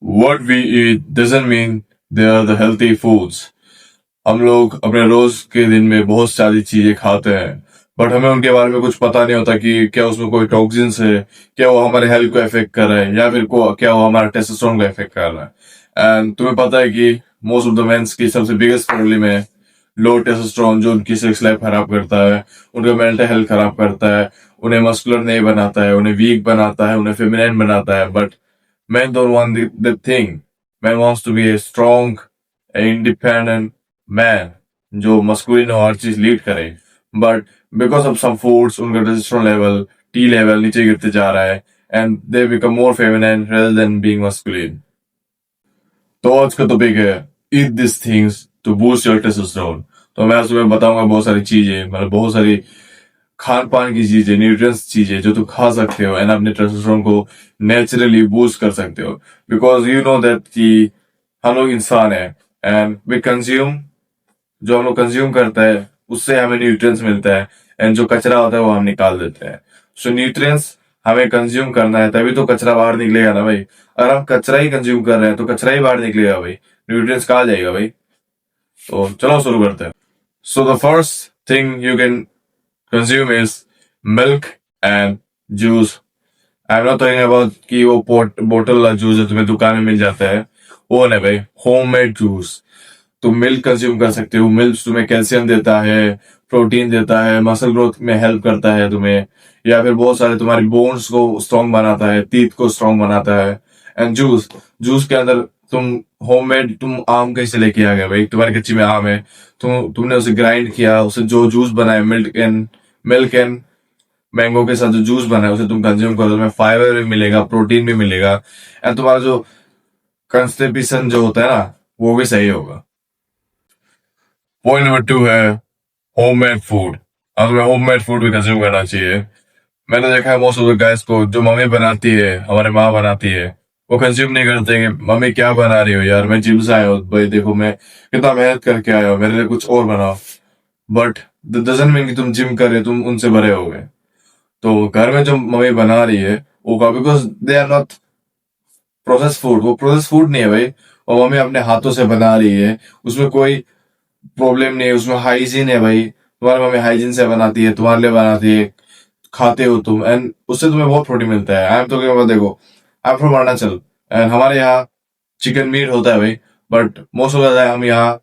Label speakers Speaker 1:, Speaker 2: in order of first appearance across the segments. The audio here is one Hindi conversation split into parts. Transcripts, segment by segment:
Speaker 1: What we eat doesn't mean they are the healthy foods. हम लोग अपने रोज के दिन में बहुत सारी चीजें खाते हैं, बट हमें उनके बारे में कुछ पता नहीं होता कि क्या उसमें कोई टॉक्सिन्स है, क्या वो हमारे हेल्थ को इफेक्ट कर रहा है, या फिर क्या वो हमारे टेस्टोस्टेरोन को इफेक्ट कर रहा है। एंड तुम्हें पता है कि मोस्ट ऑफ द मेंस की सबसे बिगेस्ट प्रॉब्लम है लो टेस्टोस्टेरोन, जो उनकी सेक्स लाइफ खराब करता है, उनका मेंटल हेल्थ खराब करता है, उन्हें मस्कुलर नहीं बनाता है, उन्हें वीक बनाता है, उन्हें फेमिनिन बनाता है। But men don't want the thing. Man wants to be a strong, independent man जो मस्कुलिन हो, हर चीज लीड करे। But because of some foods उनका टेस्टोस्टेरोन लेवल, टी लेवल नीचे गिरते जा रहा है, and they become more feminine rather than being masculine. तो आज का टॉपिक है eat this things to boost your testosterone. तो मैं आज तुम्हें बताऊंगा बहुत सारी चीजें, मतलब बहुत सारी खान पान की चीजें, न्यूट्रिएंट्स चीजें जो तुम खा सकते हो एंड अपने टेस्टोस्टेरोन को नेचुरली बूस्ट कर सकते हो। बिकॉज यू नो दैट कि हम लोग इंसान है, एंड वी कंज्यूम, जो हम लोग कंज्यूम करता है उससे हमें न्यूट्रिएंट्स मिलता है, एंड जो कचरा होता है वो हम निकाल देते हैं। सो न्यूट्रिएंट्स हमें कंज्यूम करना है, तभी तो कचरा बाहर निकलेगा ना भाई। अगर हम कचरा ही कंज्यूम कर रहे हैं तो कचरा ही बाहर निकलेगा भाई, न्यूट्रिएंट्स कहाँ जाएगा भाई। तो चलो शुरू करते हैं। So the first thing you can consume is milk and juice. I'm not talking about कि वो बोतल वाला जूस जो तुम्हें दुकान में मिल जाता है, वो नहीं भाई, होममेड जूस। तुम मिल्क कंज्यूम कर सकते हो। मिल्क तुम्हें कैल्शियम देता है, प्रोटीन देता है, मसल ग्रोथ में हेल्प करता है तुम्हें, या फिर बहुत सारे तुम्हारी बोन्स को स्ट्रॉन्ग बनाता है, टीथ को स्ट्रॉन्ग बनाता है। एंड जूस, जूस के अंदर तुम होममेड, तुम आम कैसे लेके आ गए भाई, तुम्हारी कच्ची में आम है, तुमने उसे ग्राइंड किया, उसे जो जूस बनाया, मिल्क एंड मैंगो के साथ जो जूस बना है उसे तुम कंज्यूम करो, तुम्हें फाइबर भी मिलेगा, प्रोटीन भी मिलेगा, एंड तुम्हारा जो कंस्टिपेशन जो होता है ना, वो भी सही होगा। पॉइंट नंबर 2 है होममेड फूड। हमें होममेड फूड भी कंज्यूम करना चाहिए। मैंने देखा है मोस्ट ऑफ द गाइस को, जो मम्मी बनाती है, हमारे माँ बनाती है, वो कंज्यूम नहीं करते कि मम्मी क्या बना रही हो यार, मैं जिम से आया हूँ भाई, देखो मैं कितना मेहनत करके आया हूँ, मेरे लिए कुछ और बनाओ। बट डजंट मीन कि तुम जिम कर रहे हो, तुम उनसे बड़े हो गए। तो घर में जो मम्मी बना रही है वो का, because they are not process food, वो प्रोसेस फूड नहीं है भाई, वो मम्मी अपने हाथों से बना रही है, उसमें कोई प्रॉब्लम नहीं है, उसमें हाइजीन है भाई। तुम्हारी मम्मी हाइजीन से बनाती है, तुम्हारे लिए बनाती है, खाते हो तुम, एंड उससे तुम्हें बहुत प्रोटीन मिलता है। आई एम तो देखो, I am from Arunachal, and हमारे यहाँ चिकन मीट होता है भाई, but most of the time हम यहाँ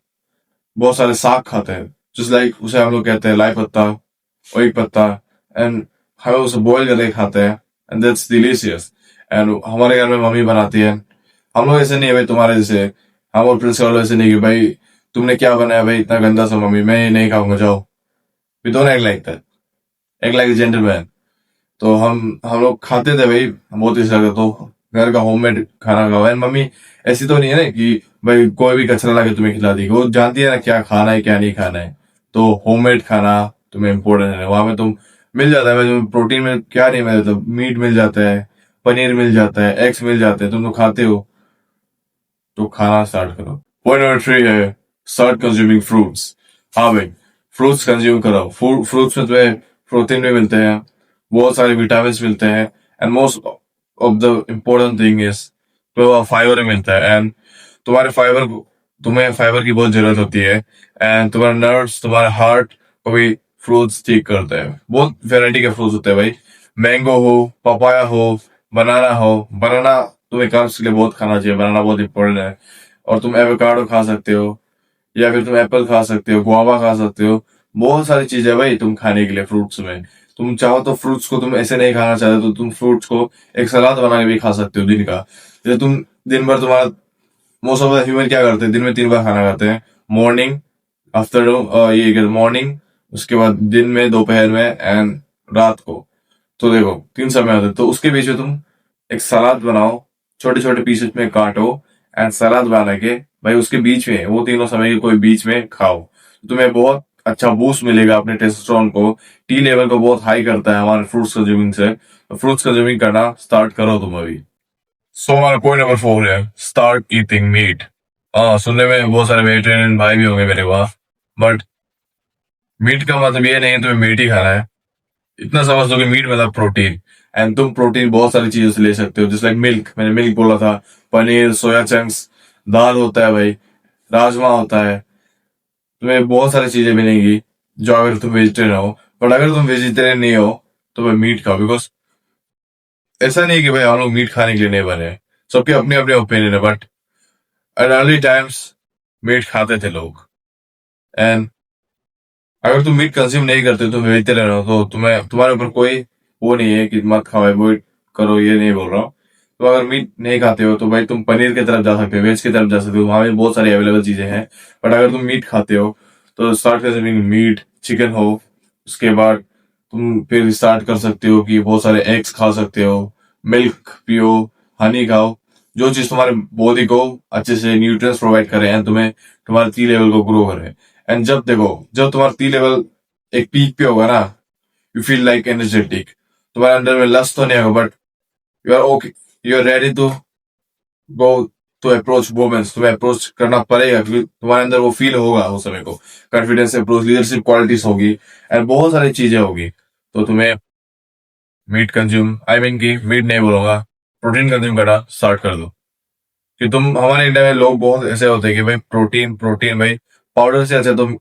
Speaker 1: बहुत सारे साग खाते हैं, जस्ट लाइक उसे हम लोग कहते हैं लाई पत्ता, ओई पत्ता, एंड हमें उसे बॉईल करके खाते हैं, एंड दैट्स डिलीशियस। एंड हमारे घर में मम्मी बनाती है। हम लोग ऐसे नहीं है भाई तुम्हारे जैसे, हम और प्रिंस वालों ऐसे नहीं कि भाई तुमने क्या बनाया भाई इतना गंदा सा, मम्मी मैं ये नहीं खाऊंगा जाओ। We don't act like that, act like a gentleman. तो हम लोग खाते थे भाई बहुत ही ज्यादा, तो घर का होममेड खाना खाओ। एंड मम्मी ऐसी तो नहीं है ना कि भाई कोई भी कचरा ला के तुम्हें खिला दी, वो जानती है ना क्या खाना है क्या नहीं खाना है। तो होममेड खाना तुम्हें इम्पोर्टेंट है, वहां में तुम मिल जाता है भाई, प्रोटीन में क्या नहीं मिल जाता, मीट मिल जाता है, पनीर मिल जाता है, एग्स मिल जाते हैं, तुम तो खाते हो। तो खाना स्टार्ट करो। पॉइंट नंबर 3 है स्टार्ट कंज्यूमिंग फ्रूट्स। हाँ भाई, फ्रूट्स कंज्यूम करो। फ्रूट्स में तुम्हें प्रोटीन भी मिलते हैं, बहुत सारे विटामिन मिलते हैं, and most of the important thing is तो फाइबर मिलता है। एंड तुम्हें फाइबर की बहुत जरूरत होती है, एंड तुम्हारा नर्व्स, तुम्हारा हार्ट को भी फ्रूट्स ठीक करता है। बहुत वेराइटी के फ्रूट्स होते हैं भाई, मैंगो हो, पपाया हो, बनाना हो। बनाना तुम्हें कार्ब्स के लिए बहुत खाना चाहिए, बनाना बहुत इंपॉर्टेंट है। और तुम एवोकाडो खा सकते हो, या फिर तुम एप्पल खा सकते हो, गुआवा खा सकते हो। बहुत सारी चीजें भाई तुम खाने के लिए फ्रूट्स में। तुम चाहो तो फ्रूट्स को तुम ऐसे नहीं खाना चाहते तो तुम फ्रूट्स को एक सलाद बना के भी खा सकते हो दिन का। जैसे तुम दिन भर, तुम्हारा मोस्ट ऑफ द ह्यूमन क्या करते हैं, दिन में 3 बार खाना खाते हैं, मॉर्निंग, आफ्टरनून, ये मॉर्निंग, उसके बाद दिन में, दोपहर में, एंड रात को। तो देखो 3 समय होते हैं, तो उसके बीच में तुम एक सलाद बनाओ, छोटे छोटे पीसेस में काटो, एंड सलाद बना के भाई उसके बीच में, वो तीनों समय के कोई बीच में खाओ, तो तुम्हें बहुत अच्छा बूस्ट मिलेगा अपने टेस्टोस्टेरोन को। टी लेवल को बहुत हाई करता है हमारे फ्रूट्स कंज्यूमिंग से। तो फ्रूट्स कंज्यूमिंग करना स्टार्ट करो तुम अभी। सो हमारा पॉइंट नंबर 4 है स्टार्ट ईटिंग मीट। हाँ, सुनने में बहुत सारे वेजिटेरियन भाई भी होंगे मेरे पास, बट मीट का मतलब ये नहीं है तुम्हें मीट ही खाना है। इतना समझ लो कि मीट मतलब प्रोटीन, एंड तुम प्रोटीन बहुत सारी चीजों से ले सकते हो, जैसे लाइक मिल्क, मैंने मिल्क बोला था, पनीर, सोया चंक्स, दाल होता है भाई, राजमा होता है, तुम्हें बहुत सारी चीजें मिलेंगी जो अगर तुम वेजिटेरियन हो। बट अगर तुम वेजिटेरियन नहीं हो तो भाई मीट खाओ, बिकॉज ऐसा नहीं कि भाई हम लोग मीट खाने के लिए नहीं बने हैं। सबके अपने अपने ओपिनियन है, but at early times meat खाते थे लोग। एंड अगर तुम मीट कंज्यूम नहीं करते, तुम वेजिटेरियन हो, तो तुम्हें तुम्हारे ऊपर कोई वो नहीं है कि मत खाओ, अवॉइड करो, ये नहीं बोल रहा हूँ। तो अगर मीट नहीं खाते हो तो भाई तुम पनीर की तरफ जा सकते हो, वेज की तरफ जा सकते हो, वहां पे बहुत सारी अवेलेबल चीजें हैं। बट अगर तुम मीट खाते हो तो स्टार्ट कंज्यूमिंग मीट, चिकन हो। उसके बाद तुम फिर स्टार्ट कर सकते हो कि बहुत सारे एग्स खा सकते हो, मिल्क पियो, हनी खाओ, जो चीज तुम्हारे बॉडी को अच्छे से न्यूट्रिएंट्स प्रोवाइड करे एंड तुम्हें तुम्हारे टी लेवल को ग्रो करे। एंड जब देखो, जब तुम्हारा टी लेवल एक पीक पे होगा ना, यू फील लाइक एनर्जेटिक, तुम्हारे अंदर में लस्ट तो नहीं होगा, but you are okay, you are ready to go to approach womens, तुम्हें अप्रोच करना पड़ेगा क्योंकि तुम्हारे अंदर वो फील होगा उस समय को, कॉन्फिडेंस, अप्रोच, लीडरशिप क्वालिटीज होगी एंड बहुत सारी चीजें होगी। तो तुम्हें मीट कंज्यूम, आई मीन की मीट नहीं बोलूंगा, प्रोटीन कंज्यूम करना स्टार्ट कर दो। कि तुम, हमारे इंडिया में लोग बहुत ऐसे होते हैं कि भाई प्रोटीन प्रोटीन, भाई पाउडर से अच्छा तुम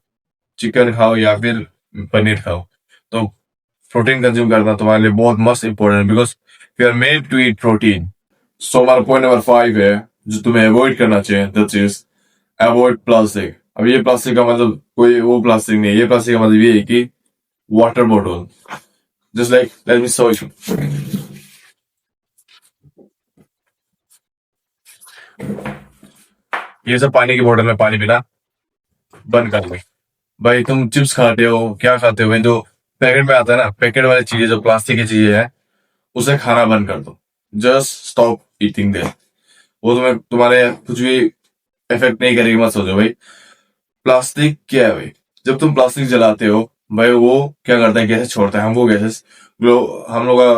Speaker 1: चिकन खाओ या फिर पनीर खाओ। तो प्रोटीन कंज्यूम करना तुम्हारे लिए बहुत मस्त इंपॉर्टेंट है, because we are made to eat protein. So हमारा पॉइंट नंबर 5 है जो तुम्हें अवॉइड करना चाहिए, दैट इज अवॉइड प्लास्टिक। अब ये प्लास्टिक का मतलब कोई वो प्लास्टिक नहीं है, ये प्लास्टिक का मतलब ये है कि water bottle, just like let me show you. ये सब पानी की बोतल में पानी पीना बंद कर दो। भाई तुम चिप्स खाते हो, क्या खाते हो भाई, जो पैकेट में आता है ना, पैकेट वाली चीजें जो प्लास्टिक की चीजें हैं, उसे खाना बंद कर दो। Just stop eating there. वो तुम्हें तुम्हारे कुछ भी इफेक्ट नहीं करेगी, मत सोचो भाई। प्लास्टिक क्या है भाई, जब तुम प्लास्टिक जलाते हो भाई, वो क्या करता है, गैसेस छोड़ता है, हम वो गैसेस हम लोग का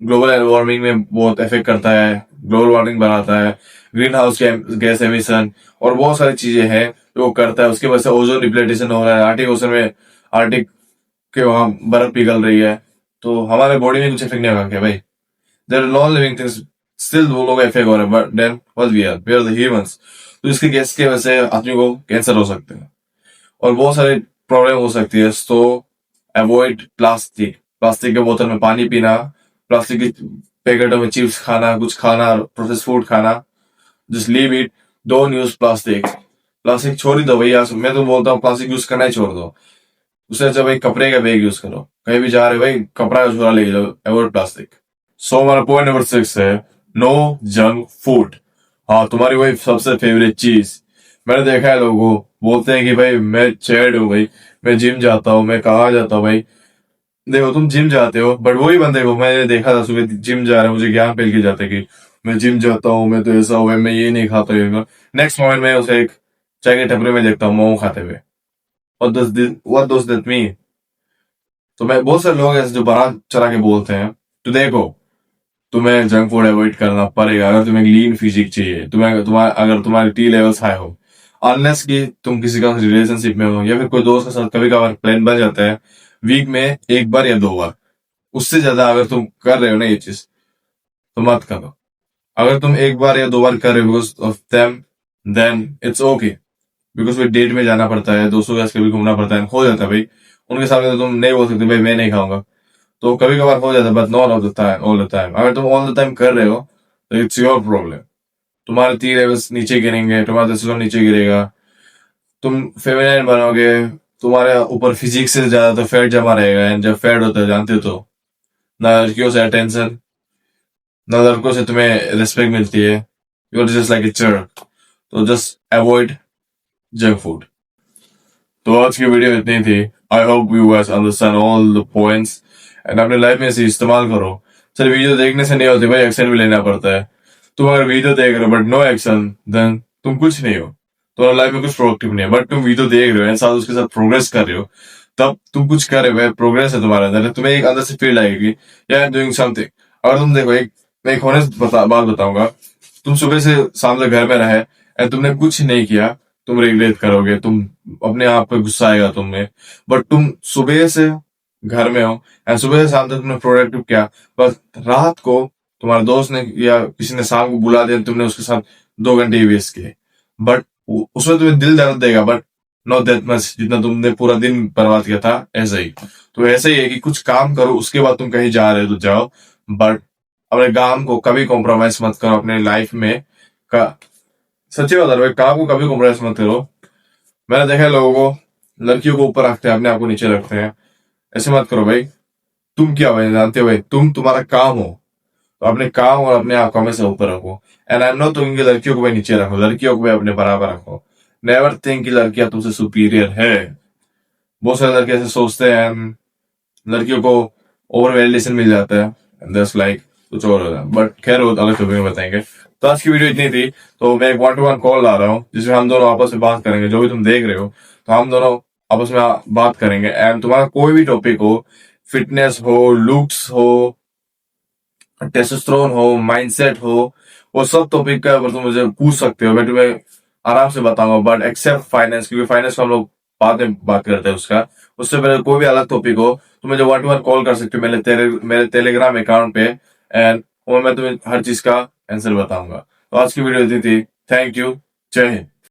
Speaker 1: ग्लोबल वार्मिंग में बहुत इफेक्ट करता है, ग्लोबल वार्मिंग बनाता है, ग्रीन हाउस गैस एमिशन और बहुत सारी चीजें हैं जो वो करता है। उसकी वजह से ओजोन डिप्लेटेशन हो रहा है, आर्टिक ओशन में, आर्टिक के वहां बर्फ पिघल रही है। तो हमारे बॉडी में कुछ इफेक्ट नहीं होगा क्या भाई? There are non living things, still वो लोग इफेक्ट हो रहे हैं, but then what we are the humans. तो इसकी गैस की वजह से आदमी को कैंसर हो सकते हैं और बहुत सारे प्रॉब्लम हो सकती है। तो अवॉइड प्लास्टिक, प्लास्टिक के बोतल में पानी पीना, प्लास्टिक के पैकेटों में चिप्स खाना, कुछ खाना, प्रोसेस फूड खाना, just leave it, don't use plastic. Plastic छोड़ ही दो भैया, मैं तो बोलता हूँ प्लास्टिक यूज करना ही छोड़ दो। उससे अच्छा भाई कपड़े का बैग यूज करो, कहीं भी जा रहे हो भाई कपड़ा का झोला ले जाओ, अवॉइड प्लास्टिक। सो हमारा पॉइंट नंबर 6 है नो जंक फूड। हाँ, तुम्हारी वही सबसे फेवरेट चीज। मैंने देखा है लोगों को बोलते हैं कि भाई मैं चैड हूँ भाई, मैं जिम जाता हूँ, मैं कहाँ जाता हूँ भाई। देखो तुम जिम जाते हो, बट वही बंदे को मैंने देखा था सुबह जिम जा रहे हैं, मुझे ज्ञान पेल के जाते कि मैं जिम जाता हूँ, मैं तो ऐसा हुआ, मैं ये नहीं खाता, ये नेक्स्ट मोमेंट में उसे एक चाय के टपरे में देखता हूँ मोमो खाते हुए। What does that mean? तो मैं, बहुत सारे लोग ऐसे जो बड़ा चढ़ा के बोलते हैं। तो देखो, तुम्हें जंक फूड अवॉइड करना पड़ेगा अगर तुम्हें लीन फिजिक चाहिए, तुम्हें तुम्हारा अगर तुम्हारे टी लेवल्स हाई हो, अनलेस कि तुम किसी का रिलेशनशिप में हो या फिर कोई दोस्त के साथ कभी कभार प्लान बन जाता है वीक में एक बार या 2 बार। उससे ज्यादा अगर तुम कर रहे हो ना ये चीज, तो मत करो। अगर तुम एक बार या 2 बार कर रहे हो because of them, then it's okay. Because फिर डेट में जाना पड़ता है, दोस्तों के साथ कभी घूमना पड़ता है, हो जाता है भाई। उनके सामने तो तुम नहीं बोल सकते भाई मैं नहीं खाऊंगा, तो कभी कभार हो जाता है, but not all the time, all the time. अगर तुम ऑल द टाइम कर रहे हो तो इट्स योर प्रॉब्लम। तुम्हारे टी लेवल्स नीचे गिरेंगे, तुम्हारा टेस्टोस्टेरोन नीचे गिरेगा, तुम फेमिनाइन बनोगे, तुम्हारे ऊपर फिजिक्स से ज्यादा तो फैट जमा रहेगा, एंड जब फैट होता है जानते हो तो ना लड़कियों से अटेंशन, ना लड़कों से तुम्हें रिस्पेक्ट मिलती है, you are just like a jerk. तो जस्ट अवॉइड जंक फूड। तो आज की वीडियो इतनी थी। I hope you guys understand all the points and अपने लाइफ में इसे इस्तेमाल करो। सर वीडियो देखने से नहीं होती भाई, एक्शन भी लेना पड़ता है। तुम अगर वीडियो देख रहे हो बट नो एक्शन, देन तुम कुछ नहीं हो, तुम्हारा लाइफ में कुछ प्रोडक्टिव नहीं है। बट तुम वीडियो देख रहे हो एंड साथ उसके साथ प्रोग्रेस कर रहे हो, तब तुम कुछ कर रहे हो, प्रोग्रेस है तुम्हारे अंदर, तुम्हें एक अंदर से फील आएगी या डूइंग समथिंग। अगर तुम देखो, मैं एक honest बात बताऊंगा, तुम सुबह से शाम तक घर में रहे एंड तुमने कुछ नहीं किया, तुम रिग्रेट करोगे, तुम अपने आप पे गुस्सा आएगा तुम्हें। बट तुम सुबह से घर में हो एंड सुबह से शाम तक तुमने प्रोडक्टिव किया, बस रात को तुम्हारे दोस्त ने या किसी ने शाम को बुला दिया, तुमने उसके साथ 2 घंटे वेस्ट किए, बट उसमें तुम्हें दिल दर्द देगा, बट नॉट दैट मच जितना तुमने पूरा दिन बर्बाद किया था। ऐसे ही तो ऐसे ही है कि कुछ काम करो, उसके बाद तुम कहीं जा रहे हो तो जाओ, बट अपने काम को कभी कॉम्प्रोमाइज मत करो अपने लाइफ में का। सच्ची बात है भाई, काम को कभी कॉम्प्रोमाइज मत करो। मैंने देखा है लोगों को, लड़कियों को ऊपर रखते हैं, अपने आप को नीचे रखते हैं। ऐसे मत करो भाई। तुम क्या भाई जानते हो भाई, तुम तुम्हारा काम हो, तो अपने काम और अपने आप को हमेशा ऊपर रखो। एंड आई नो तुम लड़कियों को भाई नीचे रखो, लड़कियों को भाई अपने बराबर रखो। नेवर थिंक कि लड़कियां तुमसे सुपीरियर है। बहुत सारे लड़के ऐसे सोचते हैं, लड़कियों को ओवर वैलिडेशन मिल जाता है, दस लाइक कुछ और होता है, बट खैर वो अलग टॉपिक में बताएंगे। तो आज की वीडियो इतनी थी। तो मैं एक 1-to-1 कॉल ला रहा हूँ जिसमें हम दोनों आपस में बात करेंगे, जो भी तुम देख रहे हो तो हम दोनों आपस में बात करेंगे। एंड तुम्हारा कोई भी टॉपिक हो, फिटनेस हो, लुक्स हो, टेस्टोस्टेरोन हो, माइंडसेट हो, वो सब टॉपिक का अगर तुम मुझे पूछ सकते हो, मैं तुम्हें आराम से बताऊंगा। बट एक्सेप्ट फाइनेंस, क्योंकि फाइनेंस को हम लोग बाद में बात करते हैं उसका। उससे पहले कोई भी अलग टॉपिक हो तो मुझे 1-to-1 कॉल कर सकते हो मेरे टेलीग्राम अकाउंट पे। एंड वो मैं तुम्हें हर चीज का आंसर बताऊंगा। तो आज की वीडियो इतनी थी। Thank you. जय हिंद।